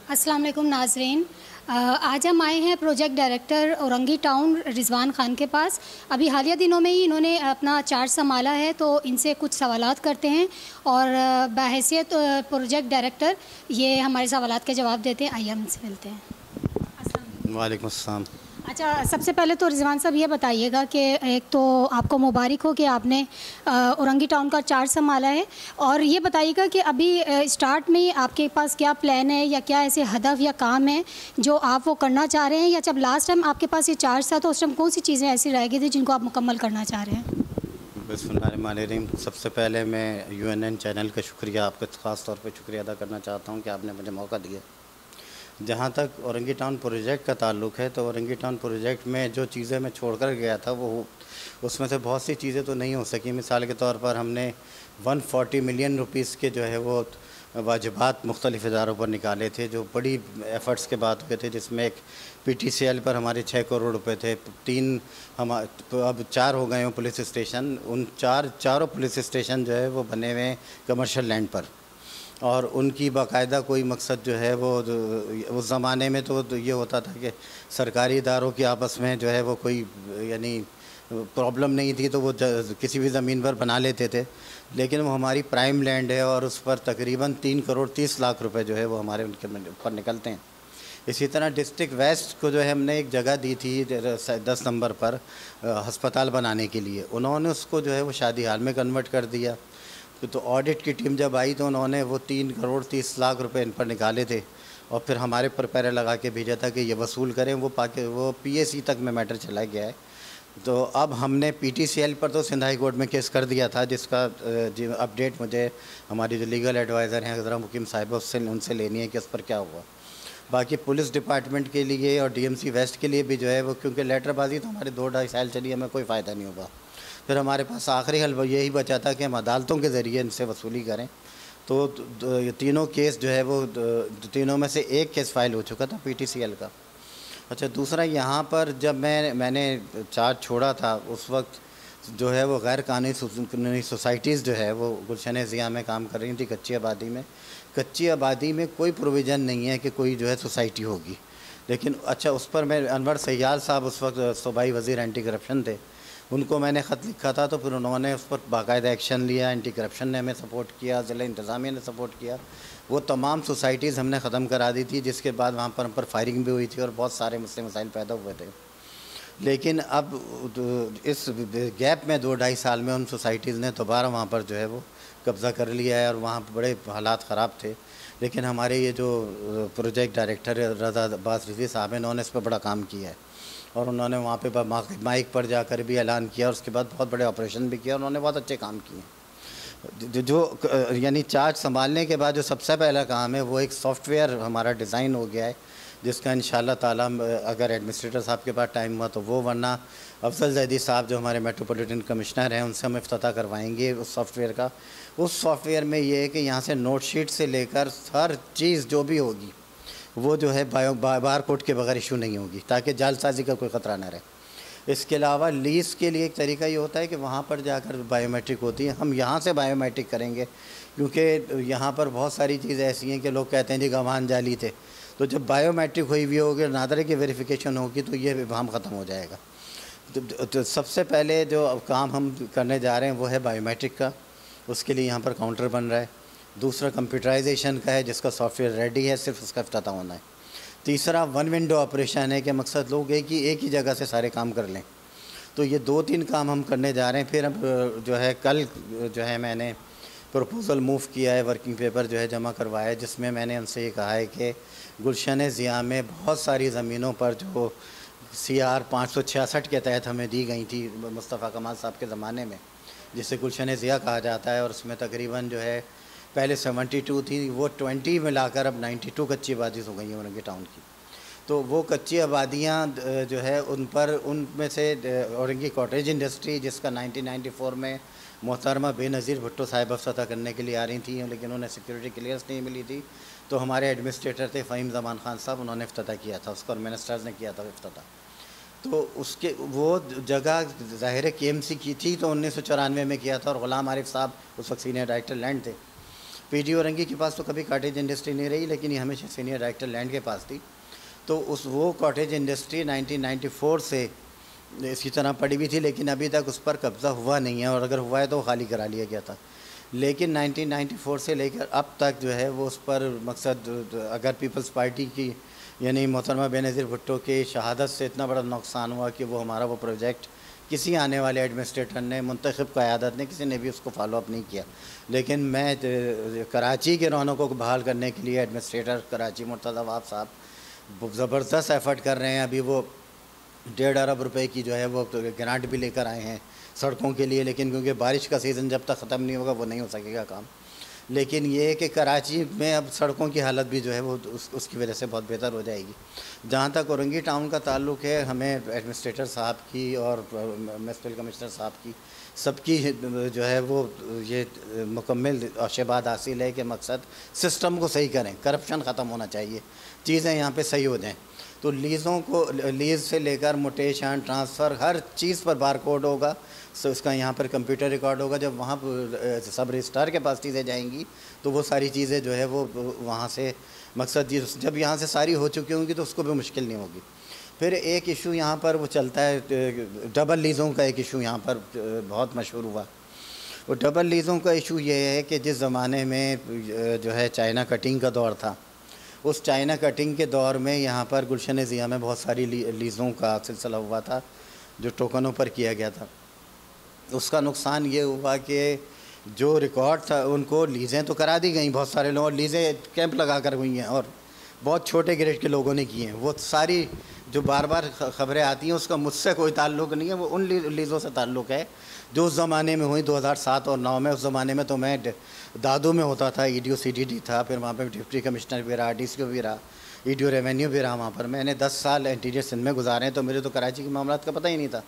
अस्सलाम वालेकुम नाज़रीन। आज हम आए हैं project director Orangi town Rizwan Khan के पास। अभी हालिया दिनों में ही इन्होंने अपना चार्ज संभाला है, तो इनसे कुछ सवालात करते हैं और बहैसियत प्रोजेक्ट डायरेक्टर ये हमारे सवालात के जवाब देते हैं। आइए हम इनसे मिलते हैं। अस्सलाम वालेकुम। वालेकुम अस्सलाम। अच्छा, सबसे पहले तो रिज़वान साहब ये बताइएगा कि एक तो आपको मुबारक हो कि आपने औरंगी टाउन का चार्ज संभाला है, और ये बताइएगा कि अभी स्टार्ट में ही आपके पास क्या प्लान है या क्या ऐसे हदफ या काम है जो आप वो करना चाह रहे हैं, या जब लास्ट टाइम आपके पास ये चार्ज था तो उस टाइम कौन सी चीज़ें ऐसी रह गई थी जिनको आप मुकम्मल करना चाह रहे हैं? बिस्मिल्लाहिर्रहमानिर्रहीम। सबसे पहले मैं यूएनएन चैनल का शुक्रिया, आपका ख़ास तौर पे शुक्रिया अदा करना चाहता हूँ कि आपने मुझे मौका दिया। जहाँ तक औरंगी टाउन प्रोजेक्ट का ताल्लुक़ है, तो औरंगी टाउन प्रोजेक्ट में जो चीज़ें मैं छोड़ कर गया था वो उसमें से बहुत सी चीज़ें तो नहीं हो सकी। मिसाल के तौर पर हमने 140 मिलियन रुपीस के जो है वो वाजिबात मुख्तलिफ़ इदारों पर निकाले थे, जो बड़ी एफ़र्ट्स के बाद हुए थे, जिसमें एक पीटीसीएल पर हमारे 6 करोड़ रुपए थे। 3 हम अब 4 हो गए हैं पुलिस स्टेशन। उन चारों पुलिस स्टेशन जो है वो बने हुए हैं कमर्शियल लैंड पर, और उनकी बाकायदा कोई मकसद जो है वो उस ज़माने में तो ये होता था कि सरकारी इदारों की आपस में जो है वो कोई यानी प्रॉब्लम नहीं थी, तो वो किसी भी ज़मीन पर बना लेते थे। लेकिन वो हमारी प्राइम लैंड है और उस पर तकरीबन 3 करोड़ 30 लाख रुपए जो है वो हमारे उनके ऊपर निकलते हैं। इसी तरह डिस्ट्रिक्ट वेस्ट को जो है हमने एक जगह दी थी 10 नंबर पर अस्पताल बनाने के लिए। उन्होंने उसको जो है वो शादी हाल में कन्वर्ट कर दिया। तो ऑडिट की टीम जब आई तो उन्होंने वो 3 करोड़ 30 लाख रुपए इन पर निकाले थे, और फिर हमारे पर पैरे लगा के भेजा था कि ये वसूल करें। वो पीएसी तक में मैटर चला गया है। तो अब हमने पीटीसीएल पर तो सिंध हाई कोर्ट में केस कर दिया था, जिसका अपडेट मुझे हमारी जो लीगल एडवाइज़र हैं हज़रा मुकीम साहिबा उनसे लेनी है कि उस पर क्या हुआ। बाकी पुलिस डिपार्टमेंट के लिए और डीएमसी वेस्ट के लिए भी जो है वो, क्योंकि लेटरबाजी तो हमारे 2-2.5 साल चली, हमें कोई फ़ायदा नहीं हुआ। फिर हमारे पास आखिरी हल यही बचा था कि हम अदालतों के ज़रिए इनसे वसूली करें। तो ये तीनों केस जो है वो तीनों में से एक केस फ़ाइल हो चुका था पीटीसीएल का। अच्छा, दूसरा यहाँ पर जब मैंने चार्ज छोड़ा था उस वक्त जो है वो गैर कानूनी सोसाइटीज़ जो है वो गुलशन ज़िया में काम कर रही थी कच्ची आबादी में। कच्ची आबादी में कोई प्रोविज़न नहीं है कि कोई जो है सोसाइटी होगी। लेकिन अच्छा, उस पर मैं अनवर सैयाद साहब उस वक्त सूबाई वज़ीर एंटी करप्शन थे, उनको मैंने ख़त लिखा था, तो फिर उन्होंने उस पर बाकायदा एक्शन लिया। एंटी करप्शन ने हमें सपोर्ट किया, ज़िला इंतज़ामिया ने सपोर्ट किया। वो तमाम सोसाइटीज़ हमने ख़त्म करा दी थी, जिसके बाद वहाँ पर हम पर फायरिंग भी हुई थी और बहुत सारे मसले मसाइल पैदा हुए थे। लेकिन अब इस गैप में 2-2.5 साल में उन सोसाइटीज़ ने दोबारा वहाँ पर जो है वो कब्ज़ा कर लिया है, और वहाँ पर बड़े हालात ख़राब थे। लेकिन हमारे ये जो प्रोजेक्ट डायरेक्टर रज़ा अब्बास रिज़वी साहब हैं, इन्होंने इस पर बड़ा काम किया है, और उन्होंने वहाँ पे माइक पर जाकर भी ऐलान किया, और उसके बाद बहुत बड़े ऑपरेशन भी किया। उन्होंने बहुत अच्छे काम किए। जो यानी चार्ज संभालने के बाद जो सबसे पहला काम है वो एक सॉफ्टवेयर हमारा डिज़ाइन हो गया है, जिसका इंशाल्लाह ताला अगर एडमिनिस्ट्रेटर साहब के पास टाइम हुआ तो वो, वरना अफजल ज़ैदी साहब जो हमारे मेट्रोपॉलिटन कमिश्नर हैं उनसे हम इफ्तिताह करवाएंगे उस सॉफ्टवेयर का। उस सॉफ्टवेयर में ये है कि यहाँ से नोट शीट से लेकर हर चीज़ जो भी होगी वो जो है बार कोड के बगैर इशू नहीं होगी, ताकि जालसाजी का कोई ख़तरा ना रहे। इसके अलावा लीज़ के लिए एक तरीका ये होता है कि वहाँ पर जाकर बायोमेट्रिक होती है, हम यहाँ से बायोमेट्रिक करेंगे, क्योंकि यहाँ पर बहुत सारी चीज़ें ऐसी हैं कि लोग कहते हैं जी गवाहान जाली थे। तो जब बायोमेट्रिक हुई भी होगी, नादरे की वेरिफिकेशन होगी, तो ये इबाहम ख़त्म हो जाएगा। तो सबसे पहले जो काम हम करने जा रहे हैं वो है बायोमेट्रिक का। उसके लिए यहाँ पर काउंटर बन रहा है। दूसरा कंप्यूटराइजेशन का है, जिसका सॉफ्टवेयर रेडी है, सिर्फ उसका इफ्तिताह होना है। तीसरा वन विंडो ऑपरेशन है कि मकसद लोग एक ही जगह से सारे काम कर लें। तो ये 2-3 काम हम करने जा रहे हैं। फिर अब जो है कल जो है मैंने प्रपोज़ल मूव किया है, वर्किंग पेपर जो है जमा करवाया है, जिसमें मैंने उनसे ये कहा है कि गुलशन ज़िया में बहुत सारी ज़मीनों पर जो CR 566 के तहत हमें दी गई थी मुस्तफ़ा कमाल साहब के ज़माने में, जिसे गुलशन ज़िया कहा जाता है, और उसमें तकरीबन जो है पहले 72 थी, वो 20 मिलाकर अब 92 कच्ची आबादी हो गई है औरंगी टाउन की। तो वो कच्ची आबादियाँ जो है उनमें से औरंगी कॉटेज इंडस्ट्री, जिसका 1994 में मोहतरमा बेनज़ीर भुट्टो साहिब इफ्तिताह करने के लिए आ रही थी, लेकिन उन्हें सिक्योरिटी क्लियरेंस नहीं मिली थी, तो हमारे एडमिनिस्ट्रेटर थे फ़हीम ज़मान ख़ान साहब, उन्होंने इफ्तिताह किया था उसका, और मिनिस्टर्स ने किया था इफ्तिताह। तो उसके वो जगह ज़ाहिर KMC की थी, तो 1994 में किया था, और ग़ुलाम आरिफ साहब उस वक्त सीनियर डायरेक्टर लैंड थे। पीडी औरंगी के पास तो कभी कॉटेज इंडस्ट्री नहीं रही, लेकिन ये हमेशा सीनियर डायरेक्टर लैंड के पास थी। तो वो कॉटेज इंडस्ट्री 1994 से इसी तरह पड़ी हुई थी, लेकिन अभी तक उस पर कब्ज़ा हुआ नहीं है, और अगर हुआ है तो खाली करा लिया गया था। लेकिन 1994 से लेकर अब तक जो है वो उस पर मकसद, अगर पीपल्स पार्टी की यानी मोहतरमा बेनज़ीर भुट्टो की शहादत से इतना बड़ा नुकसान हुआ कि वो हमारा वो प्रोजेक्ट किसी आने वाले एडमिनिस्ट्रेटर ने, मुंतखब क़यादत ने, किसी ने भी उसको फॉलो अप नहीं किया। लेकिन मैं कराची के रौनकों को बहाल करने के लिए एडमिनिस्ट्रेटर कराची मुर्तज़ा वहाब साहब ज़बरदस्त एफ़र्ट कर रहे हैं। अभी वो 1.5 अरब रुपए की जो है वो ग्रांट भी लेकर आए हैं सड़कों के लिए, लेकिन क्योंकि बारिश का सीज़न जब तक ख़त्म नहीं होगा वो नहीं हो सकेगा काम। लेकिन ये है कि कराची में अब सड़कों की हालत भी जो है वो उसकी वजह से बहुत बेहतर हो जाएगी। जहाँ तक औरंगी टाउन का ताल्लुक़ है, हमें एडमिनिस्ट्रेटर साहब की और म्युनिसिपल कमिश्नर साहब की सबकी जो है वो ये मुकम्मल आशीर्वाद हासिल है कि मकसद सिस्टम को सही करें, करप्शन ख़त्म होना चाहिए, चीज़ें यहाँ पे सही हो जाएँ। तो लीज़ों को, लीज़ से लेकर मोटेशन, ट्रांसफ़र, हर चीज़ पर बार कोड होगा, सो उसका यहाँ पर कंप्यूटर रिकॉर्ड होगा। जब वहाँ सब रजिस्ट्रार के पास चीज़ें जाएंगी तो वो सारी चीज़ें जो है वो वहाँ से मकसद जब यहाँ से सारी हो चुकी होंगी तो उसको भी मुश्किल नहीं होगी। फिर एक इशू यहाँ पर वो चलता है, डबल लीज़ों का एक इशू यहाँ पर बहुत मशहूर हुआ। वो डबल लीज़ों का इशू ये है कि जिस ज़माने में जो है चाइना कटिंग का दौर था, उस चाइना कटिंग के दौर में यहाँ पर गुलशन ज़िया में बहुत सारी लीज़ों का सिलसिला हुआ था जो टोकनों पर किया गया था। उसका नुकसान ये हुआ कि जो रिकॉर्ड था उनको लीज़ें तो करा दी गई, बहुत सारे लोग लीज़ें कैंप लगा कर हुई हैं और बहुत छोटे ग्रेड के लोगों ने किए हैं। वो सारी जो बार बार ख़बरें आती हैं उसका मुझसे कोई ताल्लुक़ नहीं है, वो उन लीज़ों से ताल्लुक़ है जो उस ज़माने में हुई 2007 और 9 में। उस ज़माने में तो मैं दादू में होता था, EDO CDD था, फिर वहाँ पे डिप्टी कमिश्नर भी रहा, DCO भी रहा, EDO रेवेन्यू भी रहा। वहाँ पर मैंने 10 साल इंटीरियर सिंध में गुजारे, तो मुझे तो कराची के मामलात का पता ही नहीं था।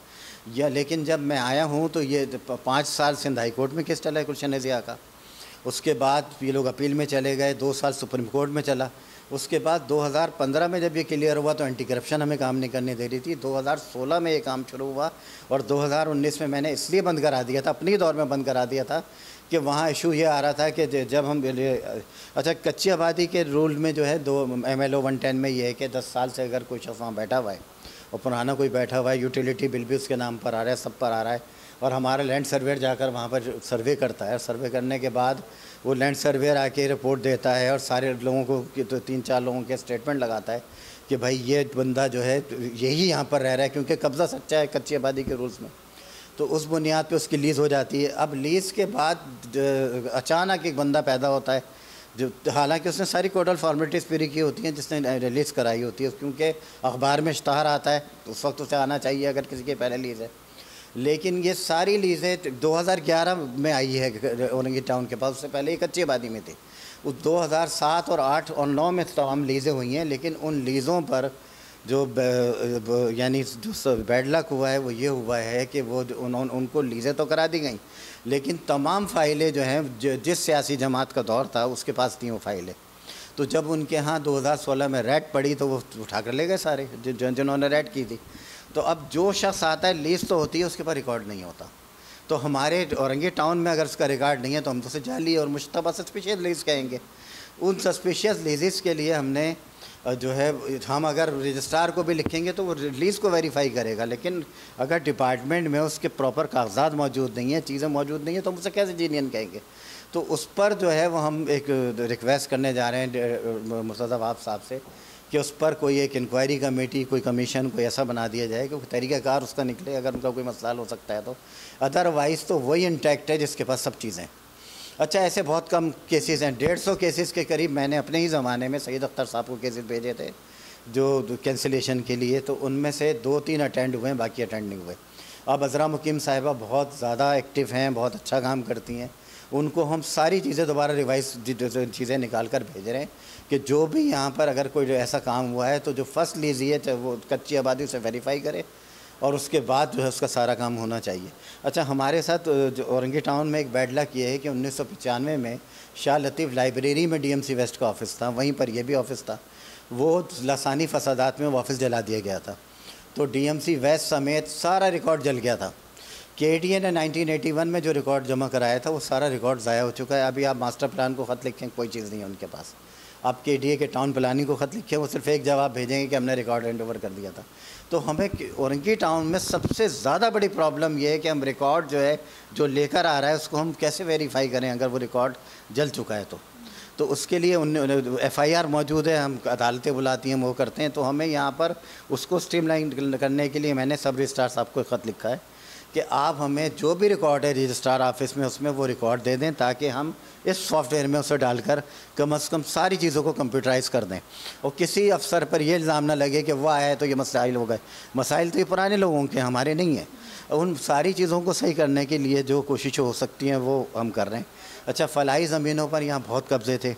लेकिन जब मैं आया हूँ तो ये 5 साल सिंध हाई कोर्ट में केस चला है गुलशन ज़िया का। उसके बाद ये लोग अपील में चले गए, 2 साल सुप्रीम कोर्ट में चला। उसके बाद 2015 में जब ये क्लियर हुआ तो एंटी करप्शन हमें काम नहीं करने दे रही थी। 2016 में ये काम शुरू हुआ और 2019 में मैंने इसलिए बंद करा दिया था, अपनी दौर में बंद करा दिया था कि वहाँ इशू ये आ रहा था कि जब हम अच्छा कच्ची आबादी के रूल में जो है 2 MLO 110 में ये है कि 10 साल से अगर कोई शख्स वहाँ बैठा हुआ है और पुराना कोई बैठा हुआ है, यूटिलिटी बिल भी उसके नाम पर आ रहा है, सब पर आ रहा है, और हमारा लैंड सर्वेयर जाकर वहाँ पर सर्वे करता है। सर्वे करने के बाद वो लैंड सर्वेयर आके रिपोर्ट देता है और सारे लोगों को तो 3-4 लोगों के स्टेटमेंट लगाता है कि भाई ये बंदा जो है यही यहाँ पर रह रहा है, क्योंकि कब्ज़ा सच्चा है कच्ची आबादी के रूल्स में। तो उस बुनियाद पे उसकी लीज़ हो जाती है। अब लीज़ के बाद अचानक एक बंदा पैदा होता है जो, हालांकि उसने सारी कोडल फॉर्मेलिटीज़ पूरी की होती हैं जिसने रिलीज़ कराई होती है, क्योंकि अखबार में इश्तहार आता है तो उस वक्त उसे आना चाहिए अगर किसी के पहले लीज़ है। लेकिन ये सारी लीज़ें 2011 में आई है औरंगी टाउन के पास, उससे पहले ही कच्ची आबादी में थी। उस 2007 और 8 और 9 में तमाम लीज़ें हुई हैं, लेकिन उन लीज़ों पर जो यानी जो बैड लक हुआ है वो ये हुआ है कि वो उनको लीज़ें तो करा दी गई, लेकिन तमाम फ़ाइलें जो हैं जिस सियासी जमात का दौर था उसके पास थी वो फ़ाइलें। तो जब उनके यहाँ 2016 में रेड पड़ी तो वो उठा कर ले गए सारे जिन्होंने रेड की थी। तो अब जो शख्स आता है लीज़ तो होती है, उसके पास रिकॉर्ड नहीं होता। तो हमारे औरंगी टाउन में अगर उसका रिकॉर्ड नहीं है तो हम तो उसे जाली और मुश्तबा सस्पिशियस लीज़ कहेंगे। उन सस्पिशियस लीज़ के लिए हमने जो है, हम अगर रजिस्ट्रार को भी लिखेंगे तो वो लीज़ को वेरीफाई करेगा, लेकिन अगर डिपार्टमेंट में उसके प्रॉपर कागजात मौजूद नहीं है, चीज़ें मौजूद नहीं है, तो हम उसे कैसे जीनियन कहेंगे। तो उस पर जो है वो हम एक रिक्वेस्ट करने जा रहे हैं मुर्तज़ा वहाब साहब से कि उस पर कोई एक इंक्वायरी कमेटी, कोई कमीशन, कोई ऐसा बना दिया जाए कि तरीक़ाकार उसका निकले अगर उनका कोई मसला हो सकता है तो। अदरवाइज़ तो वही इंटैक्ट है जिसके पास सब चीज़ें। अच्छा, ऐसे बहुत कम केसेस हैं, 150 केसेस के करीब मैंने अपने ही ज़माने में सईद अख्तर साहब को केसेस भेजे थे जो कैंसिलेशन के लिए, तो उनमें से 2-3 अटेंड हुए हैं, बाकी अटेंड नहीं हुए। अब अज़रा मुकीम साहिबा बहुत ज़्यादा एक्टिव हैं, बहुत अच्छा काम करती हैं, उनको हम सारी चीज़ें दोबारा रिवाइज चीज़ें निकाल कर भेज रहे हैं कि जो भी यहाँ पर अगर कोई ऐसा काम हुआ है तो जो फर्स्ट लीजिए चाहे वो कच्ची आबादी उसे वेरीफाई करे और उसके बाद जो है उसका सारा काम होना चाहिए। अच्छा, हमारे साथ जो औरंगी टाउन में एक बैड लक ये है कि 1995 में शाह लतीफ़ लाइब्रेरी में DMC वेस्ट का ऑफ़िस था, वहीं पर यह भी ऑफ़िस था, वो लसानी फसादात में वो ऑफ़िस जला दिया गया था। तो DMC वेस्ट समेत सारा रिकॉर्ड जल गया था। KDA ने 1981 में जो रिकॉर्ड जमा कराया था वो सारा रिकॉर्ड ज़ाया हो चुका है। अभी आप मास्टर प्लान को ख़त लिखें, कोई चीज़ नहीं है उनके पास। आप KDA के टाउन प्लानिंग को ख़त लिखें, वो सिर्फ एक जवाब भेजेंगे कि हमने रिकॉर्ड हैंड ओवर कर दिया था। तो हमें औरंगी टाउन में सबसे ज़्यादा बड़ी प्रॉब्लम ये है कि हम रिकॉर्ड जो है जो लेकर आ रहा है उसको हम कैसे वेरीफाई करें अगर वो रिकॉर्ड जल चुका है तो उसके लिए FIR मौजूद है, हम अदालतें बुलाती हैं, वो करते हैं। तो हमें यहाँ पर उसको स्ट्रीमलाइन करने के लिए मैंने सब रजिस्ट्रार साहब को ख़त लिखा है कि आप हमें जो भी रिकॉर्ड है रजिस्ट्रार ऑफिस में उसमें वो रिकॉर्ड दे दें ताकि हम इस सॉफ्टवेयर में उसे डालकर कम से कम सारी चीज़ों को कंप्यूटराइज़ कर दें और किसी अफसर पर ये इल्ज़ाम ना लगे कि वह आया तो ये मसाइल हो गए। मसाइल तो ये पुराने लोगों के, हमारे नहीं हैं। उन सारी चीज़ों को सही करने के लिए जो कोशिशें हो सकती हैं वो हम कर रहे हैं। अच्छा, फलाई ज़मीनों पर यहाँ बहुत कब्ज़े थे,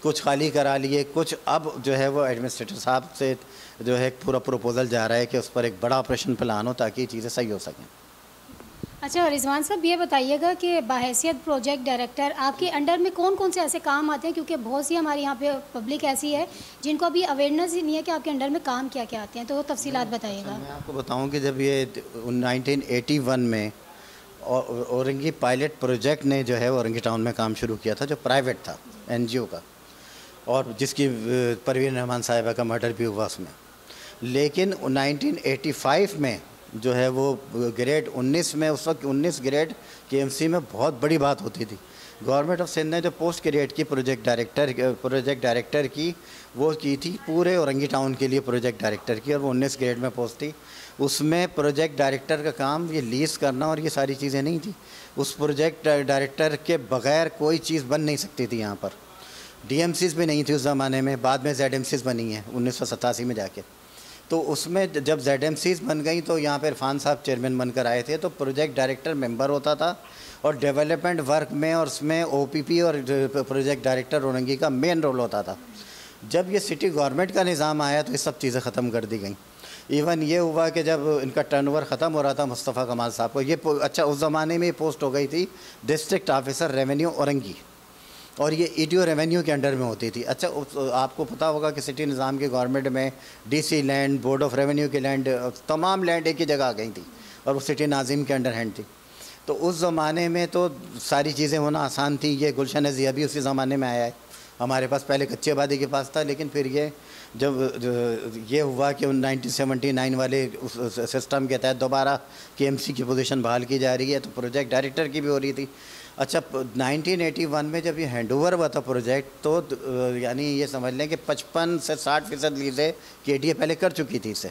कुछ खाली करा लिए, कुछ अब जो है वो एडमिनिस्ट्रेटर साहब से जो है पूरा प्रपोज़ल जा रहा है कि उस पर एक बड़ा ऑपरेशन प्लान हो ताकि चीज़ें सही हो सकें। अच्छा रिजवान साहब, ये बताइएगा कि बाहैसियत प्रोजेक्ट डायरेक्टर आपके अंडर में कौन कौन से ऐसे काम आते हैं, क्योंकि बहुत सी हमारे यहाँ पे पब्लिक ऐसी है जिनको अभी अवेयरनेस ही नहीं है कि आपके अंडर में काम क्या क्या आते हैं, तो वो तफसीलात बताइएगा। मैं आपको बताऊँ कि जब ये 1981 में औरंगी पायलट प्रोजेक्ट ने जो है औरंगी टाउन में काम शुरू किया था, जो प्राइवेट था, NGO का, और जिसकी परवीन रहमान साहिबा का मर्डर भी हुआ उसमें। लेकिन 1985 में जो है वो ग्रेड 19 में, उस वक्त 19 ग्रेड KMC में बहुत बड़ी बात होती थी। गवर्नमेंट ऑफ सिंध ने जो पोस्ट ग्रेड की प्रोजेक्ट डायरेक्टर की वो की थी पूरे औरंगी टाउन के लिए प्रोजेक्ट डायरेक्टर की, और वो 19 ग्रेड में पोस्ट थी। उसमें प्रोजेक्ट डायरेक्टर का काम ये लीज़ करना और ये सारी चीज़ें नहीं थी। उस प्रोजेक्ट डायरेक्टर के बग़ैर कोई चीज़ बन नहीं सकती थी। यहाँ पर DMCs भी नहीं थी उस ज़माने में, बाद में ZMCs बनी हैं 1987 में जाके। तो उसमें जब ZMCs बन गई तो यहाँ पर इरफान साहब चेयरमैन बनकर आए थे, तो प्रोजेक्ट डायरेक्टर मेंबर होता था और डेवलपमेंट वर्क में और उसमें OPP और प्रोजेक्ट डायरेक्टर औरंगी का मेन रोल होता था। जब ये सिटी गवर्नमेंट का निज़ाम आया तो ये सब चीज़ें ख़त्म कर दी गई। इवन ये हुआ कि जब इनका टर्नओवर ख़त्म हो रहा था मुस्तफ़ा कमाल साहब को, ये अच्छा उस ज़माने में ये पोस्ट हो गई थी डिस्ट्रिक्ट ऑफिसर रेवेन्यू औरंगी, और ये EDO रेवेन्यू के अंडर में होती थी। अच्छा, आपको पता होगा कि सिटी निज़ाम के गवर्नमेंट में DC land, board of revenue की लैंड, तमाम लैंड एक ही जगह आ गई थी और वो सिटी नाजिम के अंडर हैंड थी। तो उस ज़माने में तो सारी चीज़ें होना आसान थी। ये गुलशन ज़िया भी उसी ज़माने में आया है, हमारे पास पहले कच्ची आबादी के पास था, लेकिन फिर ये जब ये हुआ कि 1979 वाले उस सिस्टम के तहत दोबारा KMC की पोजीशन बहाल की जा रही है, तो प्रोजेक्ट डायरेक्टर की भी हो रही थी। अच्छा, 1981 में जब ये हैंडओवर हुआ था प्रोजेक्ट, तो यानी ये समझ लें कि 55 से 60% लीज़ें KDA पहले कर चुकी थी इसे।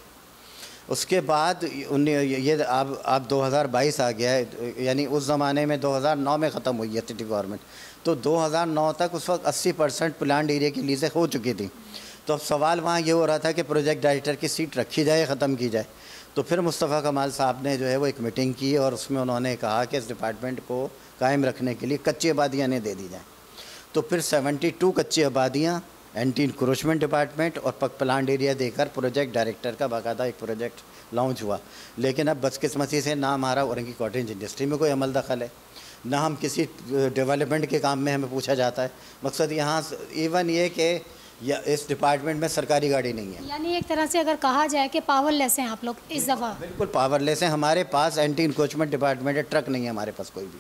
उसके बाद ये अब 2022 आ गया है, यानी उस ज़माने में 2009 में ख़त्म हुई है सिटी गवर्नमेंट, तो 2009 तक उस वक्त 80% प्लान्ड एरिया की लीज़ें हो चुकी थी। तो अब सवाल वहाँ ये हो रहा था कि प्रोजेक्ट डायरेक्टर की सीट रखी जाए, ख़त्म की जाए। तो फिर मुस्तफ़ा कमाल साहब ने जो है वो एक मीटिंग की और उसमें उन्होंने कहा कि इस डिपार्टमेंट को कायम रखने के लिए कच्ची आबादियाँ ने दे दी जाएँ। तो फिर 72 कच्ची आबादियाँ, एंटी इंक्रोचमेंट डिपार्टमेंट और प्लान्ड एरिया देकर प्रोजेक्ट डायरेक्टर का बाकायदा एक प्रोजेक्ट लॉन्च हुआ। लेकिन अब बदकिस्मती से ना हमारा औरंगी कॉटेज इंडस्ट्री में कोई अमल दखल है, ना हम किसी डेवलपमेंट के काम में हमें पूछा जाता है। मकसद यहाँ इवन ये कि या इस डिपार्टमेंट में सरकारी गाड़ी नहीं है। यानी एक तरह से अगर कहा जाए कि पावरलेस हैं आप लोग इस दफ़ा। बिल्कुल पावरलेस हैं। हमारे पास एंटी इंक्रोचमेंट डिपार्टमेंट है, ट्रक नहीं है हमारे पास कोई भी।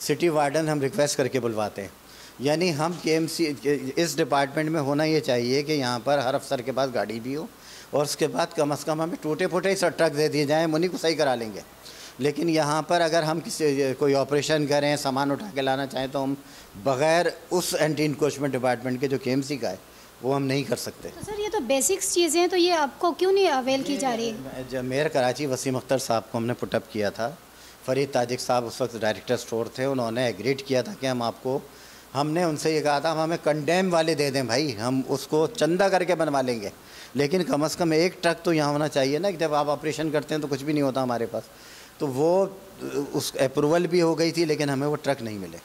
सिटी वार्डन हम रिक्वेस्ट करके बुलवाते हैं। यानी हम KMC इस डिपार्टमेंट में होना ये चाहिए कि यहाँ पर हर अफसर के पास गाड़ी भी हो और उसके बाद कम से कम हमें टूटे फूटे से ट्रक दे दिए जाएँ, उन्हीं को सही करा लेंगे। लेकिन यहाँ पर अगर हम किसी कोई ऑपरेशन करें, सामान उठा के लाना चाहें, तो हम बग़ैर उस एंटी इंक्रोचमेंट डिपार्टमेंट के जो KMC का है वो हम नहीं कर सकते। तो सर ये तो बेसिक्स चीज़ें हैं, तो ये आपको क्यों नहीं अवेल की जा रही है? जब मेयर कराची वसीम अख्तर साहब को हमने पुटअप किया था, फ़रीद ताजिक साहब उस वक्त डायरेक्टर स्टोर थे, उन्होंने एग्रीड किया था कि हम आपको, हमने उनसे ये कहा था हम हमें कंडेम वाले दे दें भाई, हम उसको चंदा करके बनवा लेंगे, लेकिन कम से कम एक ट्रक तो यहाँ होना चाहिए ना कि जब आप ऑपरेशन करते हैं तो कुछ भी नहीं होता हमारे पास। तो वो उस अप्रूवल भी हो गई थी, लेकिन हमें वो ट्रक नहीं मिले।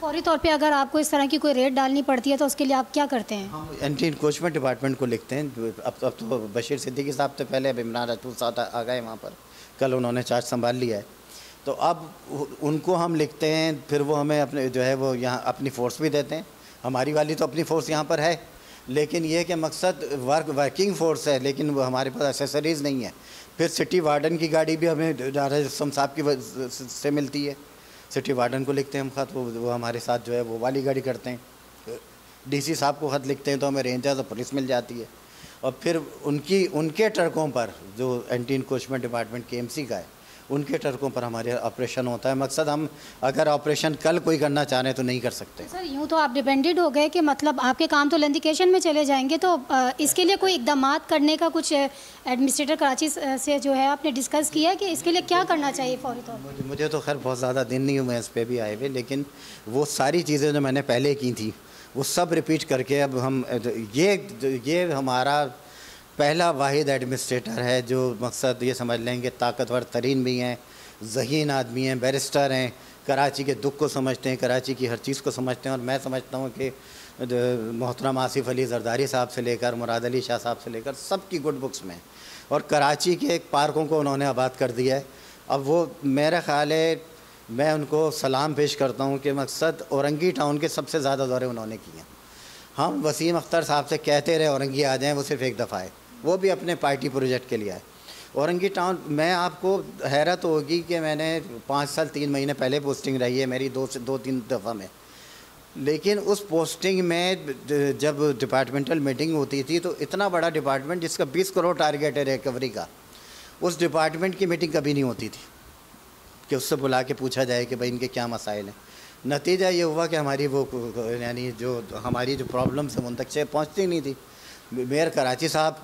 फौरी तौर पे अगर आपको इस तरह की कोई रेट डालनी पड़ती है तो उसके लिए आप क्या करते हैं? हम एंटी इंक्रोचमेंट डिपार्टमेंट को लिखते हैं। अब तो बशीर सिद्दीकी साहब से पहले इमरान राजपूत साहब आ गए वहाँ पर, कल उन्होंने चार्ज संभाल लिया है, तो अब उनको हम लिखते हैं, फिर वो हमें अपने जो है वो यहाँ अपनी फ़ोर्स भी देते हैं। हमारी वाली तो अपनी फ़ोर्स यहाँ पर है, लेकिन ये कि मकसद वर्किंग फ़ोर्स है, लेकिन वो हमारे पास एसेसरीज़ नहीं है। फिर सिटी वार्डन की गाड़ी भी हमें राजस्थान साहब की से मिलती है। सिटी वार्डन को लिखते हैं हम ख़त, वो हमारे साथ जो है वो वाली गाड़ी करते हैं। डीसी साहब को ख़त लिखते हैं तो हमें रेंजर्स और पुलिस मिल जाती है। और फिर उनके ट्रकों पर जो एंटी इंक्रोचमेंट डिपार्टमेंट केएमसी का है, उनके ट्रकों पर हमारे ऑपरेशन होता है। मकसद हम अगर ऑपरेशन कल कोई करना चाह रहे हैं तो नहीं कर सकते। सर यूँ तो आप डिपेंडेड हो गए कि मतलब आपके काम तो लैंडिकेशन में चले जाएंगे, तो इसके लिए कोई इकदाम करने का कुछ एडमिनिस्ट्रेटर कराची से जो है आपने डिस्कस किया है कि इसके लिए क्या करना चाहिए फ़ौरी तौर पर? मुझे तो खैर बहुत ज़्यादा दिन नहीं हुए इस पर भी आए हुए, लेकिन वो सारी चीज़ें जो मैंने पहले की थी वो सब रिपीट करके अब हम ये हमारा पहला वाहिद एडमिनिस्ट्रेटर है जो मकसद ये समझ लेंगे ताकतवर तरीन भी हैं, ज़हीन आदमी हैं, बैरिस्टर हैं, कराची के दुख को समझते हैं, कराची की हर चीज़ को समझते हैं। और मैं समझता हूँ कि मोहतरम आसिफ अली जरदारी साहब से लेकर मुराद अली शाह साहब से लेकर सबकी गुड बुक्स में, और कराची के एक पार्कों को उन्होंने आबाद कर दिया है। अब वो मेरा ख़्याल है, मैं उनको सलाम पेश करता हूँ कि मकसद औरंगी टाउन के सबसे ज़्यादा दौरे उन्होंने किए हैं। हम वसीम अख्तर साहब से कहते रहे औरंगी आ जाएँ, वो सिर्फ एक दफ़ा है, वो भी अपने पार्टी प्रोजेक्ट के लिए आए। औरंगी टाउन, मैं आपको हैरत होगी कि मैंने 5 साल 3 महीने पहले पोस्टिंग रही है मेरी 2-3 दफ़ा में, लेकिन उस पोस्टिंग में जब डिपार्टमेंटल मीटिंग होती थी तो इतना बड़ा डिपार्टमेंट जिसका 20 करोड़ टारगेट है रिकवरी का, उस डिपार्टमेंट की मीटिंग कभी नहीं होती थी कि उससे बुला के पूछा जाए कि भाई इनके क्या मसाइल हैं। नतीजा ये हुआ कि हमारी वो यानी जो हमारी जो प्रॉब्लम्स हैं उन तक से पहुँचती नहीं थी। मेयर कराची साहब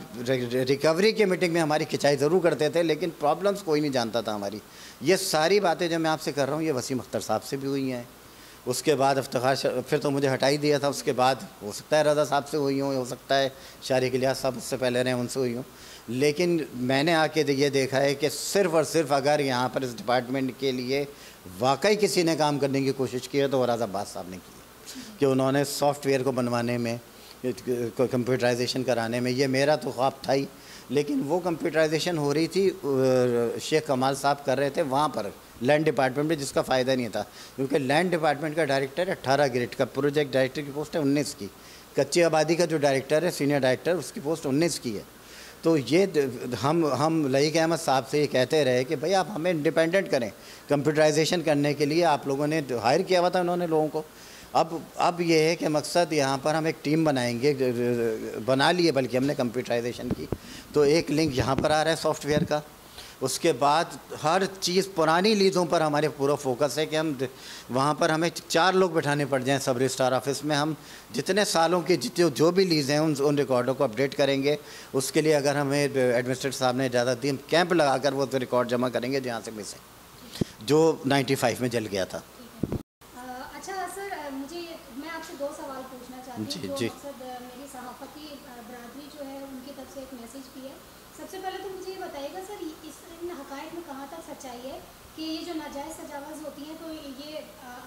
रिकवरी के मीटिंग में हमारी खिंचाई ज़रूर करते थे, लेकिन प्रॉब्लम्स कोई नहीं जानता था हमारी। ये सारी बातें जो मैं आपसे कर रहा हूँ ये वसीम अख्तर साहब से भी हुई हैं। उसके बाद इफ्तिखार फिर तो मुझे हटा ही दिया था, उसके बाद हो सकता है रज़ा साहब से हुई हो सकता है शारिक इलियास साहब उससे पहले रहे उनसे हुई हूँ। लेकिन मैंने आके ये देखा है कि सिर्फ़ और सिर्फ अगर यहाँ पर इस डिपार्टमेंट के लिए वाकई किसी ने काम करने की कोशिश की है तो राज़ा अब्बास साहब ने की, कि उन्होंने सॉफ्टवेयर को बनवाने में, कंप्यूटराइजेशन कराने में, ये मेरा तो ख्वाब था ही, लेकिन वो कंप्यूटराइजेशन हो रही थी शेख कमाल साहब कर रहे थे वहाँ पर लैंड डिपार्टमेंट में, जिसका फ़ायदा नहीं था क्योंकि लैंड डिपार्टमेंट का डायरेक्टर 18 ग्रेड का, प्रोजेक्ट डायरेक्टर की पोस्ट है 19 की, कच्ची आबादी का जो डायरेक्टर है सीनियर डायरेक्टर उसकी पोस्ट 19 की है। तो ये हम लईक अहमद साहब से ये कहते रहे कि भाई आप हमें इंडिपेंडेंट करें कंप्यूटराइजेशन करने के लिए, आप लोगों ने हायर किया हुआ था उन्होंने लोगों को। अब ये है कि मकसद यहाँ पर हम एक टीम बनाएंगे, बना लिए बल्कि हमने कंप्यूटराइजेशन की, तो एक लिंक यहाँ पर आ रहा है सॉफ्टवेयर का। उसके बाद हर चीज़ पुरानी लीज़ों पर हमारे पूरा फोकस है कि हम वहाँ पर हमें 4 लोग बैठाने पड़ जाएं सब रजिस्ट्रार ऑफिस में। हम जितने सालों की जो भी लीज़ हैं उन रिकॉर्डों को अपडेट करेंगे। उसके लिए अगर हमें एडमिनिस्ट्रेटर साहब ने इजाज़त दी, हम कैंप लगा कर वो तो रिकॉर्ड जमा करेंगे जहाँ से मिसे, जो 95 में जल गया था। अच्छा सर, मैं आपसे 2 सवाल पूछना चाहती हूँ। जी मेरी सहाफ़ती बरादरी जो है उनकी तरफ से एक मैसेज भी है। सबसे पहले तो मुझे ये बताइएगा सर, इन हक़ाइक़ में कहाँ तक सच्चाई है कि ये जो नाजायज़ तजावज़ होती हैं तो ये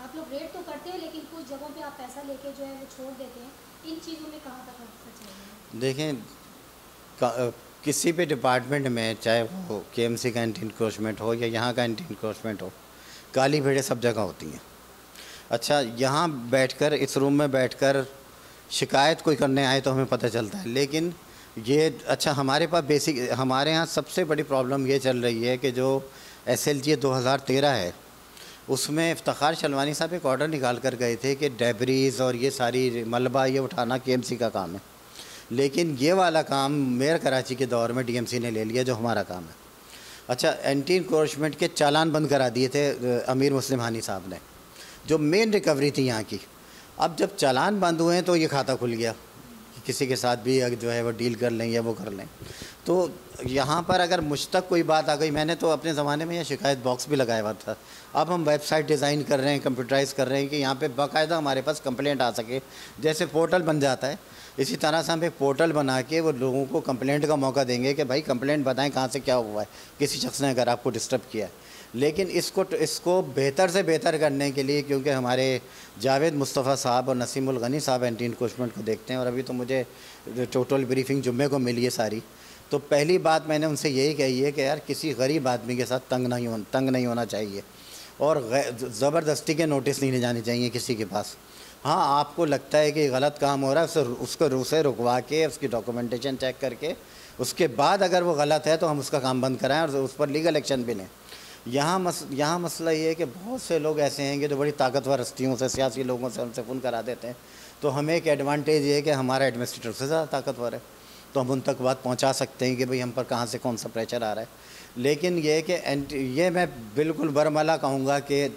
आप लोग रेट तो करते हैं लेकिन कुछ जगहों पे आप पैसा लेके जो है वो छोड़ देते हैं, इन चीज़ों में कहाँ तक सच्चाई है? देखें, किसी भी डिपार्टमेंट में चाहे वो केएमसी का एंटी इंक्रोचमेंट हो या यहाँ का एंटी इंक्रोचमेंट हो, काली भेड़ें सब जगह होती हैं। अच्छा, यहाँ बैठकर इस रूम में बैठकर शिकायत कोई करने आए तो हमें पता चलता है, लेकिन ये अच्छा हमारे पास बेसिक हमारे यहाँ सबसे बड़ी प्रॉब्लम ये चल रही है कि जो SLG 2013 है उसमें इफ्तिखार शलवानी साहब एक ऑर्डर निकाल कर गए थे कि डेबरीज़ और ये सारी मलबा ये उठाना KMC का काम है, लेकिन ये वाला काम मेयर कराची के दौर में DMC ने ले लिया जो हमारा काम है। अच्छा, एंटी इंक्रोचमेंट के चालान बंद करा दिए थे अमीर मुस्लिम हानी साहब ने, जो मेन रिकवरी थी यहाँ की। अब जब चालान बंद हुए तो ये खाता खुल गया कि किसी के साथ भी जो है वो डील कर लें या वो कर लें। तो यहाँ पर अगर मुझ तक कोई बात आ गई, मैंने तो अपने ज़माने में यह शिकायत बॉक्स भी लगाया हुआ था, अब हम वेबसाइट डिज़ाइन कर रहे हैं, कंप्यूटराइज़ कर रहे हैं कि यहाँ पे बाकायदा हमारे पास कंप्लेंट आ सके। जैसे पोर्टल बन जाता है इसी तरह से हम एक पोर्टल बना के वो लोगों को कंप्लेंट का मौका देंगे कि भाई कंप्लेंट बताएं कहाँ से क्या हुआ है, किसी शख्स ने अगर आपको डिस्टर्ब किया है। लेकिन इसको बेहतर से बेहतर करने के लिए, क्योंकि हमारे जावेद मुस्तफ़ा साहब और नसीमुल गनी साहब एंटी इंक्रोचमेंट को देखते हैं और अभी तो मुझे टोटल ब्रीफिंग जुम्मे को मिली है सारी, तो पहली बात मैंने उनसे यही कही है कि यार किसी गरीब आदमी के साथ तंग नहीं होना चाहिए और ज़बरदस्ती के नोटिस नहीं ले जाने चाहिए किसी के पास। हाँ, आपको लगता है कि गलत काम हो रहा है, उसे रुकवा के उसकी डॉक्यूमेंटेशन चेक करके उसके बाद अगर वो गलत है तो हम उसका काम बंद कराएं और उस पर लीगल एक्शन भी लें। यहाँ मसला ये है कि बहुत से लोग ऐसे हैं कि जो बड़ी ताकतवर हस्तियों से, सियासी लोगों से उनसे फ़ोन करा देते हैं। तो हमें एक एडवांटेज ये है कि हमारा एडमिनिस्ट्रेटर से ज़्यादा ताकतवर है, तो हम उन तक बात पहुंचा सकते हैं कि भाई हम पर कहाँ से कौन सा प्रेशर आ रहा है। लेकिन ये कि ये मैं बिल्कुल बरमला कहूँगा कि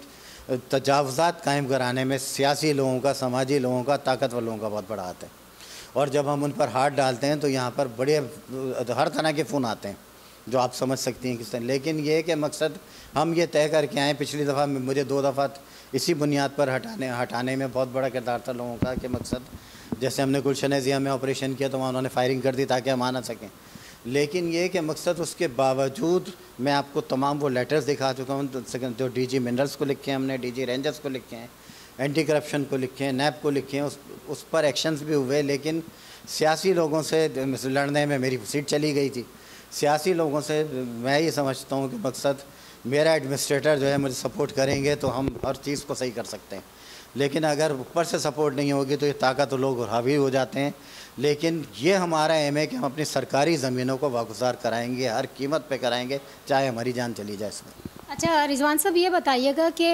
तजावुज़ात कायम कराने में सियासी लोगों का, समाजी लोगों का, ताकतवर लोगों का बहुत बड़ा हाथ है। और जब हम उन पर हाथ डालते हैं तो यहाँ पर बड़े हर तरह के फ़ोन आते हैं जो आप समझ सकती हैं किस तरह। लेकिन ये कि मकसद हम ये तय करके आए, पिछली दफ़ा मुझे 2 दफ़ा इसी बुनियाद पर हटाने में बहुत बड़ा किरदार था लोगों का कि मकसद जैसे हमने गुलशन ज़िया में ऑपरेशन किया तो वहाँ उन्होंने फायरिंग कर दी ताकि हम आ ना सकें। लेकिन ये कि मकसद उसके बावजूद मैं आपको तमाम वो लेटर्स दिखा चुका हूँ जो डीजी मिनरल्स को लिखे हैं हमने, डीजी रेंजर्स को लिखे हैं, एंटी करप्शन को लिखे हैं, नैब को लिखे हैं, उस पर एक्शंस भी हुए। लेकिन सियासी लोगों से लड़ने में मेरी सीट चली गई थी। सियासी लोगों से मैं ये समझता हूँ कि मकसद मेरा एडमिनिस्ट्रेटर जो है मुझे सपोर्ट करेंगे तो हम हर चीज़ को सही कर सकते हैं। लेकिन अगर ऊपर से सपोर्ट नहीं होगी तो ये ताकत लोग हावी हो जाते हैं। लेकिन ये हमारा एम है कि हम अपनी सरकारी ज़मीनों को वागुज़ार कराएंगे, हर कीमत पे कराएंगे, चाहे हमारी जान चली जाए इसमें। अच्छा रिजवान साहब, ये बताइएगा कि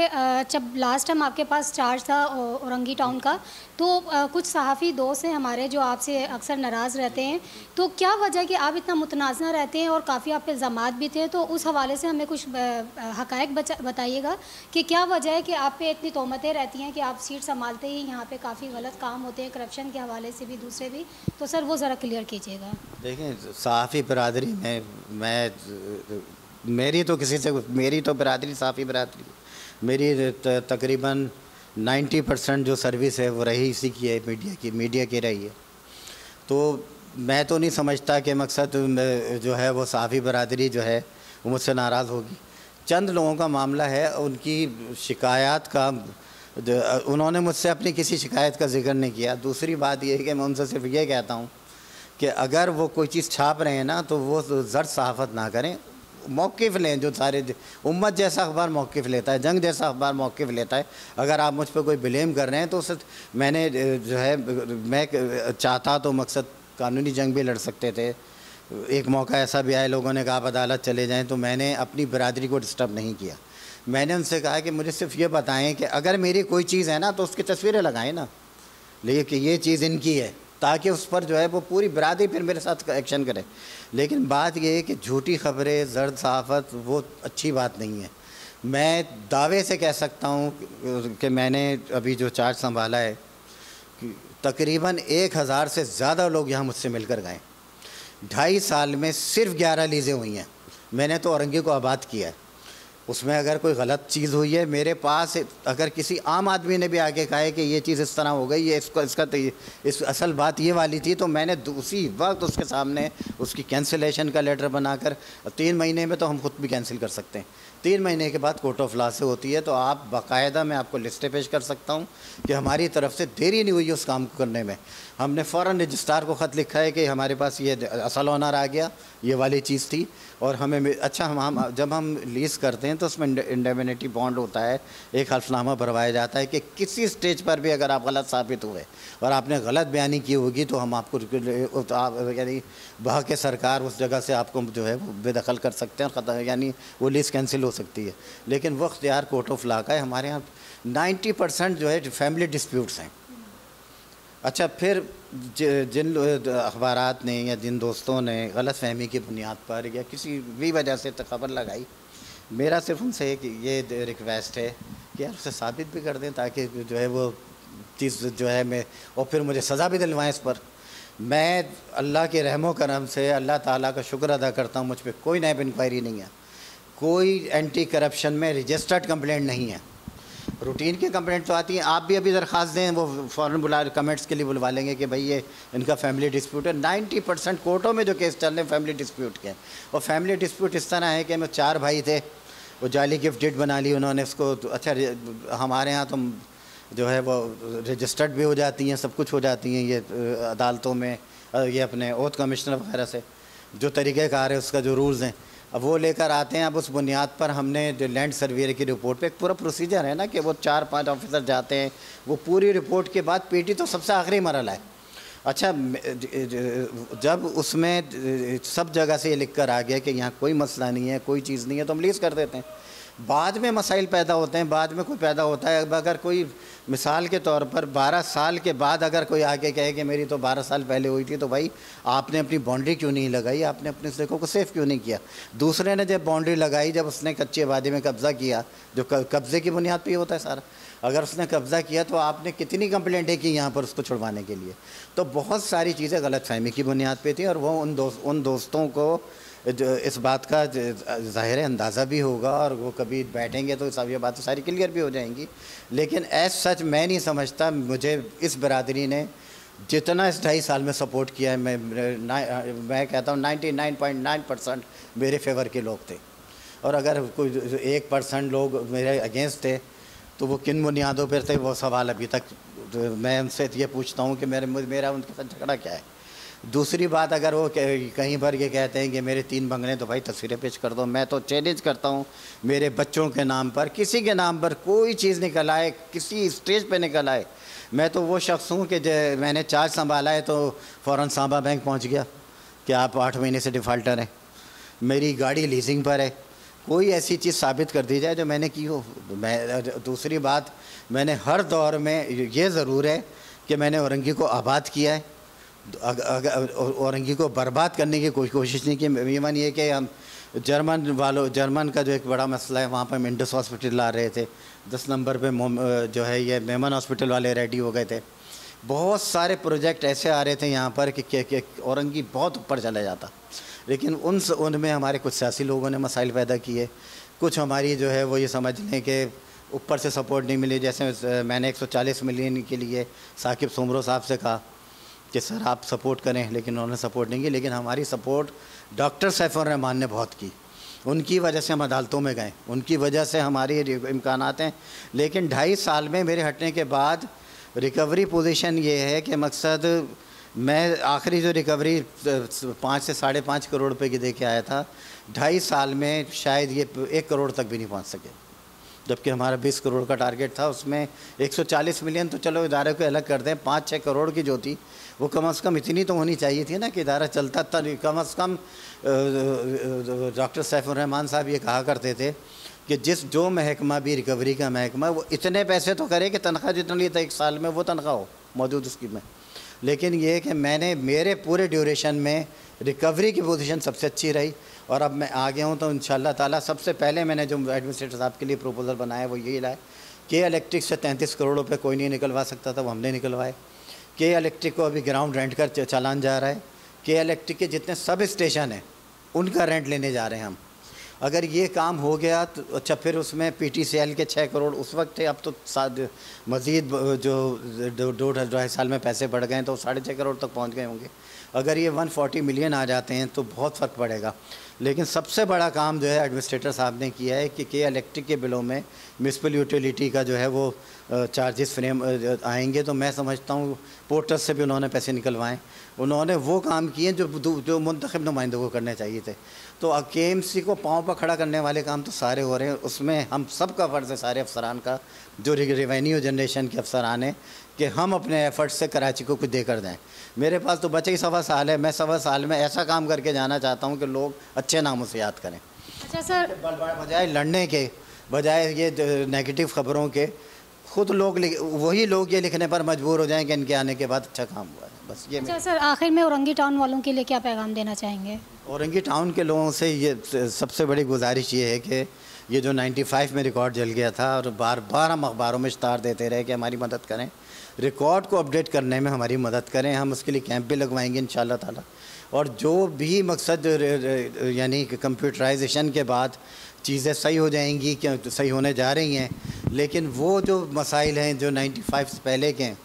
जब लास्ट टाइम आपके पास चार्ज था औरंगी टाउन का, तो कुछ सहाफ़ी दोस्त हैं हमारे जो आपसे अक्सर नाराज़ रहते हैं, तो क्या वजह कि आप इतना मुतनाज़ा रहते हैं और काफ़ी आप पे इल्ज़ामात भी थे, तो उस हवाले से हमें कुछ हक़ाइक़ बताइएगा कि क्या वजह है कि आप पे इतनी तोहमतें रहती हैं कि आप सीट संभालते ही यहाँ पे काफ़ी गलत काम होते हैं, करप्शन के हवाले से भी, दूसरे भी, तो सर वो ज़रा क्लियर कीजिएगा। देखें, सहाफ़ी बरादरी में मेरी तो बरादरी, सहाफ़ी बरादरी मेरी तकरीबन 90% जो सर्विस है वो रही इसी की है, मीडिया की रही है। तो मैं तो नहीं समझता कि मकसद जो है वो सहाफ़ी बरादरी जो है वो मुझसे नाराज़ होगी। चंद लोगों का मामला है, उनकी शिकायत का उन्होंने मुझसे अपनी किसी शिकायत का जिक्र नहीं किया। दूसरी बात यह है कि मैं उनसे सिर्फ ये कहता हूँ कि अगर वो कोई चीज़ छाप रहे हैं ना तो वो ज़र्द सहाफ़त ना करें, मौक़िफ़ लें। जो सारे उम्मत जैसा अखबार मौक़िफ़ लेता है, जंग जैसा अखबार मौक़िफ़ लेता है। अगर आप मुझ पर कोई ब्लेम कर रहे हैं तो उसे मैंने जो है मैं चाहता तो मकसद कानूनी जंग भी लड़ सकते थे। एक मौका ऐसा भी आया, लोगों ने कहा आप अदालत चले जाएँ, तो मैंने अपनी बरादरी को डिस्टर्ब नहीं किया। मैंने उनसे कहा कि मुझे सिर्फ ये बताएं कि अगर मेरी कोई चीज़ है ना तो उसकी तस्वीरें लगाएं ना, लेकिन कि ये चीज़ इनकी है, ताकि उस पर जो है वो पूरी बरादरी फिर मेरे साथ एक्शन करे। लेकिन बात ये है कि झूठी खबरें, ज़र्द सहाफ़त वो अच्छी बात नहीं है। मैं दावे से कह सकता हूँ कि मैंने अभी जो चार्ज संभाला है तकरीबन 1000 से ज़्यादा लोग यहाँ मुझसे मिलकर गए। 2.5 साल में सिर्फ 11 लीज़ें हुई हैं। मैंने तो औरंगी को आबाद किया है। उसमें अगर कोई गलत चीज़ हुई है, मेरे पास अगर किसी आम आदमी ने भी आके कहा है कि ये चीज़ इस तरह हो गई, ये इस असल बात ये वाली थी, तो मैंने उसी वक्त उसके सामने उसकी कैंसिलेशन का लेटर बनाकर 3 महीने में तो हम खुद भी कैंसिल कर सकते हैं। 3 महीने के बाद कोर्ट ऑफ लॉ से होती है, तो आप बाकायदा मैं आपको लिस्टें पेश कर सकता हूँ कि हमारी तरफ से देरी नहीं हुई उस काम को करने में। हमने फ़ौरन रजिस्ट्रार को ख़त लिखा है कि हमारे पास ये असल ऑनर आ गया, ये वाली चीज़ थी, और हमें अच्छा हम जब हम लीज़ करते हैं तो उसमें इंडेमनिटी बॉन्ड होता है, एक हल्फनामा भरवाया जाता है कि किसी स्टेज पर भी अगर आप गलत साबित हुए और आपने गलत बयानी की होगी तो हम आपको यानी बहा के सरकार उस जगह से आपको जो है वो बेदखल कर सकते हैं, यानी वो लीज़ कैंसिल हो सकती है। लेकिन वो इख्तियार कोर्ट ऑफ लॉ का है। हमारे यहाँ 90% जो है फैमिली डिस्प्यूट्स हैं। अच्छा, फिर जिन अखबारात ने या जिन दोस्तों ने गलत फहमी की बुनियाद पर या किसी भी वजह से खबर लगाई, मेरा सिर्फ उनसे एक ये रिक्वेस्ट है कि यार उसे साबित भी कर दें ताकि जो है वो चीज़ जो है मैं, और फिर मुझे सज़ा भी दिलवाएं इस पर। मैं अल्लाह के रहमो करम से अल्लाह ताला का शुक्र अदा करता हूँ, मुझ पर कोई नैब इंक्वायरी नहीं है, कोई एंटी करप्शन में रजिस्टर्ड कंप्लेंट नहीं है। रूटीन की कंप्लेंट तो आती हैं, आप भी अभी दरख्वास्त दें, वो फ़ौरन कमेंट्स के लिए बुलवा लेंगे कि भाई ये इनका फैमिली डिस्प्यूट है। 90% कोर्टों में जो केस चल रहे हैं फैमिली डिस्प्यूट के, और फैमिली डिस्प्यूट इस तरह है कि मैं 4 भाई थे, वो जाली गिफ्ट डेट बना ली उन्होंने उसको। तो अच्छा, हमारे यहाँ तो जो है वो रजिस्टर्ड भी हो जाती हैं, सब कुछ हो जाती हैं ये अदालतों में, ये अपने ओथ कमिश्नर वगैरह से जो तरीक़ेकार है उसका जो रूल्स हैं। अब वो लेकर आते हैं। अब उस बुनियाद पर हमने जो लैंड सर्वेयर की रिपोर्ट पे एक पूरा प्रोसीजर है ना कि वो 4-5 ऑफिसर जाते हैं, वो पूरी रिपोर्ट के बाद पीटी तो सबसे आखिरी मरहला है। अच्छा, जब उसमें सब जगह से ये लिख कर आ गया कि यहाँ कोई मसला नहीं है, कोई चीज़ नहीं है, तो हम लीज़ कर देते हैं। बाद में मसाइल पैदा होते हैं, बाद में कोई पैदा होता है। अब अगर कोई मिसाल के तौर पर 12 साल के बाद अगर कोई आके कहे कि मेरी तो 12 साल पहले हुई थी, तो भाई आपने अपनी बाउंड्री क्यों नहीं लगाई, आपने अपने सड़कों को सेफ़ क्यों नहीं किया। दूसरे ने जब बाउंड्री लगाई, जब उसने कच्ची आबादी में कब्ज़ा किया, जो कब्ज़े की बुनियाद पर ही होता है सारा, अगर उसने कब्ज़ा किया तो आपने कितनी कंप्लेंटें की यहाँ पर उसको छुड़वाने के लिए। तो बहुत सारी चीज़ें गलतफ़हमी की बुनियाद पे थी, और वो उन दोस्तों को जो इस बात का ज़ाहिर अंदाज़ा भी होगा, और वो कभी बैठेंगे तो सब ये बातें सारी क्लियर भी हो जाएंगी। लेकिन एज सच मैं नहीं समझता, मुझे इस बरादरी ने जितना इस 2.5 साल में सपोर्ट किया है, मैं कहता हूँ 99.9% मेरे फेवर के लोग थे। और अगर कोई 1% लोग मेरे अगेंस्ट थे तो वो किन बुनियादों पर थे, वो सवाल अभी तक मैं उनसे ये पूछता हूँ कि मेरा उनके साथ झगड़ा क्या है। दूसरी बात, अगर वो कहीं पर ये कहते हैं कि मेरे 3 बंगले, तो भाई तस्वीरें पेश कर दो। मैं तो चैलेंज करता हूँ, मेरे बच्चों के नाम पर, किसी के नाम पर कोई चीज़ निकल आए, किसी स्टेज पे निकल आए, मैं तो वो शख्स हूँ कि मैंने चार्ज संभाला है तो फ़ौरन सांबा बैंक पहुँच गया कि आप 8 महीने से डिफ़ाल्टर हैं। मेरी गाड़ी लीजिंग पर है, कोई ऐसी चीज़ साबित कर दी जाए जो मैंने की हो। दूसरी बात, मैंने हर दौर में ये ज़रूर है कि मैंने औरंगी को आबाद किया है, औरंगी को बर्बाद करने की कोई कोशिश नहीं की। इवन ये कि हम जर्मन का जो एक बड़ा मसला है, वहाँ पर हम इंडस हॉस्पिटल ला रहे थे, 10 नंबर पे जो है ये मेमन हॉस्पिटल वाले रेडी हो गए थे। बहुत सारे प्रोजेक्ट ऐसे आ रहे थे यहाँ पर कि औरंगी बहुत ऊपर चला जाता, लेकिन उनमें हमारे कुछ सियासी लोगों ने मसाइल पैदा किए। कुछ हमारी जो है वो ये समझ लें कि ऊपर से सपोर्ट नहीं मिली। जैसे मैंने 140 मिलियन के लिए साकिब सोमरो साहब से कहा कि सर आप सपोर्ट करें, लेकिन उन्होंने सपोर्ट नहीं की। लेकिन हमारी सपोर्ट डॉक्टर सैफुर रहमान ने बहुत की, उनकी वजह से हम अदालतों में गए, उनकी वजह से हमारी इम्कानात हैं। लेकिन 2.5 साल में मेरे हटने के बाद रिकवरी पोजीशन ये है कि मकसद, मैं आखिरी जो रिकवरी 5 से 5.5 करोड़ रुपए की दे के आया था, 2.5 साल में शायद ये 1 करोड़ तक भी नहीं पहुंच सके, जबकि हमारा 20 करोड़ का टारगेट था। उसमें 140 मिलियन तो चलो इदारे को अलग कर दें, 5-6 करोड़ की जो थी वो कम से कम इतनी तो होनी चाहिए थी ना कि इदारा चलता था। कम से कम डॉक्टर सैफुर रहमान साहब ये कहा करते थे कि जो महकमा भी रिकवरी का महकमा, वो इतने पैसे तो करे कि तनख्वाह जितनी था 1 साल में वो तनख्वाह हो मौजूद उसकी में। लेकिन ये कि मैंने मेरे पूरे ड्यूरेशन में रिकवरी की पोजीशन सबसे अच्छी रही, और अब मैं आ गया हूँ तो इंशाल्लाह ताला सबसे पहले मैंने जो एडमिनिस्ट्रेटर साहब के लिए प्रपोजल बनाया वो यही लाए कि इलेक्ट्रिक से 33 करोड़ रुपये कोई नहीं निकलवा सकता था, वो हमने निकलवाए। के इलेक्ट्रिक को अभी ग्राउंड रेंट का चालान जा रहा है। के इलेक्ट्रिक के जितने सब स्टेशन हैं उनका रेंट लेने जा रहे हैं हम। अगर ये काम हो गया तो अच्छा, फिर उसमें PTCL के 6 करोड़ उस वक्त थे, अब तो मज़ीद जो 2-2.5 साल में पैसे बढ़ गए हैं तो 6.5 करोड़ तक पहुंच गए होंगे। अगर ये 140 मिलियन आ जाते हैं तो बहुत फ़र्क पड़ेगा। लेकिन सबसे बड़ा काम जो है एडमिनिस्ट्रेटर साहब ने किया है कि इलेक्ट्रिक के बिलों में म्यूनसिपल यूटिलिटी का जो है वो चार्जेस फ्रेम आएंगे, तो मैं समझता हूँ पोर्टल से भी उन्होंने पैसे निकलवाएं। उन्होंने वो काम किए जो मुंतखब नुमाइंदों को करने चाहिए थे। तो KMC को पाँव पर खड़ा करने वाले काम तो सारे हो रहे हैं, उसमें हम सब का फ़र्ज़ है, सारे अफसरान का, जो रेवेन्यू जनरेशन के अफसरान हैं, कि हम अपने एफ़र्ट से कराची को कुछ देकर दें। मेरे पास तो बच्चे ही 1.25 साल है, मैं 1.25 साल में ऐसा काम करके जाना चाहता हूँ कि लोग अच्छे नामों से याद करें। अच्छा सर, बजाय लड़ने के, बजाय ये नेगेटिव ख़बरों के, खुद लोग वही लोग ये लिखने पर मजबूर हो जाएं कि इनके आने के बाद अच्छा काम हुआ है। बस ये। अच्छा सर, आखिर में औरंगी टाउन वालों के लिए क्या पैगाम देना चाहेंगे? औरंगी टाउन के लोगों से ये सबसे बड़ी गुजारिश ये है कि ये जो 95 में रिकॉर्ड जल गया था, और बार बार हम अखबारों में इश्तार देते रहे कि हमारी मदद करें, रिकॉर्ड को अपडेट करने में हमारी मदद करें। हम उसके लिए कैंप भी लगवाएंगे इंशाल्लाह ताला। और जो भी मकसद यानी कि कंप्यूटराइजेशन के बाद चीज़ें सही हो जाएंगी, क्या सही होने जा रही हैं, लेकिन वो जो मसाइल हैं जो 95 से पहले के हैं,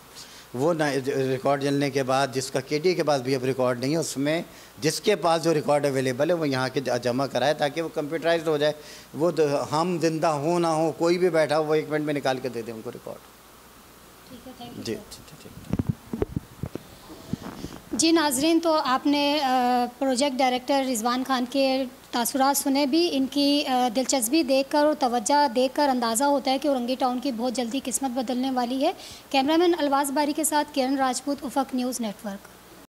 वो रिकॉर्ड जलने के बाद, जिसका KDA के पास भी अब रिकॉर्ड नहीं है, उसमें जिसके पास जो रिकॉर्ड अवेलेबल है वो यहाँ के जमा कराए ताकि वो कंप्यूटराइज्ड हो जाए। वो हम जिंदा हो ना हो, कोई भी बैठा हो, वो 1 मिनट में निकाल के दे दे उनको रिकॉर्ड। ठीक है, थैंक यू जी। जी नाजरीन, तो आपने प्रोजेक्ट डायरेक्टर रिजवान खान के तासुरात सुने भी। इनकी दिलचस्पी देखकर और तवज्जो देखकर अंदाज़ा होता है कि औरंगी टाउन की बहुत जल्दी किस्मत बदलने वाली है। कैमरामैन अलवाज़ बारी के साथ किरण राजपूत, उफ़क़ न्यूज़ नेटवर्क।